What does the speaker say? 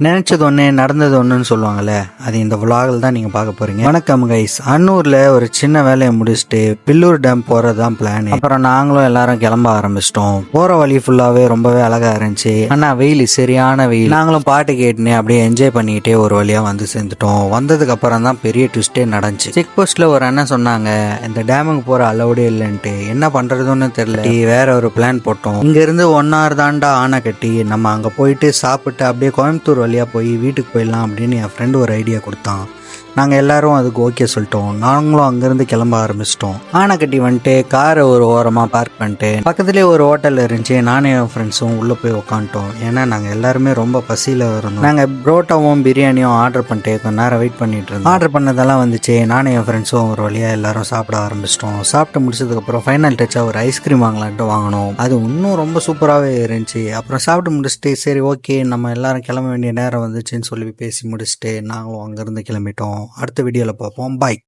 நினைச்சது ஒன்று நடந்தது ஒன்றுன்னு சொல்லுவாங்கல்ல, அது இந்த விலாகில் தான் நீங்கள் பார்க்க போகிறீங்க. வணக்கம் கைஸ். அன்னூரில் ஒரு சின்ன வேலையை முடிச்சுட்டு பில்லூர் டேம் போகிறது தான் பிளான். அப்புறம் நாங்களும் எல்லாரும் கிளம்ப ஆரம்பிச்சிட்டோம். போகிற வழி ஃபுல்லாகவே ரொம்பவே அழகாக இருந்துச்சு. ஆனால் வெயில், சரியான வெயில். நாங்களும் பாட்டு கேட்டுனே அப்படியே என்ஜாய் பண்ணிக்கிட்டே ஒரு வழியாக வந்து சேர்ந்துட்டோம். வந்ததுக்கு அப்புறம் தான் பெரிய ட்விஸ்டே நடந்துச்சு. செக் போஸ்ட்டில் ஒரு அண்ணன் சொன்னாங்க, இந்த டேமுக்கு போகிற அளவுடே இல்லைன்ட்டு. என்ன பண்ணுறதுன்னு தெரியல, வேற ஒரு பிளான் போட்டோம். இங்கேருந்து 1 hour தாண்டா ஆனை கட்டி நம்ம அங்கே போயிட்டு சாப்பிட்டு அப்படியே கோயம்புத்தூர் வழியாக போய் வீட்டுக்கு போயிடலாம் அப்படின்னு என் ஃப்ரெண்டு ஒரு ஐடியா கொடுத்தான். நாங்கள் எல்லாரும் அதுக்கு ஓகே சொல்லிட்டோம். நாங்களும் அங்கேருந்து கிளம்ப ஆரம்பிச்சிட்டோம். ஆனைக்கட்டி வந்துட்டு காரை ஒரு ஓரமாக பார்க் பண்ணிட்டு பக்கத்துலேயே ஒரு ஹோட்டல் இருந்துச்சு. நானும் என் ஃப்ரெண்ட்ஸும் உள்ளே போய் உட்காந்துட்டோம். ஏன்னா நாங்கள் எல்லாருமே ரொம்ப பசியில் இருந்தோம். நாங்கள் புரோட்டாவும் பிரியாணியும் ஆர்டர் பண்ணிட்டு கொஞ்ச நேரம் வெயிட் பண்ணிட்டு இருந்தோம். ஆர்டர் பண்ணதெல்லாம் வந்துச்சு. நானும் என் ஃப்ரெண்ட்ஸும் ஒரு வழியாக எல்லாரும் சாப்பிட ஆரம்பிச்சிட்டோம். சாப்பிட்டு முடிச்சதுக்கப்புறம் ஃபைனல் டச்சாக ஒரு ஐஸ்கிரீம் வாங்கலான்ட்டு வாங்கினோம். அது இன்னும் ரொம்ப சூப்பராகவே இருந்துச்சு. அப்புறம் சாப்பிட்டு முடிச்சுட்டு சரி ஓகே நம்ம எல்லாரும் கிளம்ப வேண்டிய நேரம் வந்துச்சுன்னு சொல்லி பேசி முடிச்சுட்டு நாங்களும் அங்கேருந்து கிளம்பிட்டோம். அடுத்த வீடியோவில் பார்ப்போம். பாய்.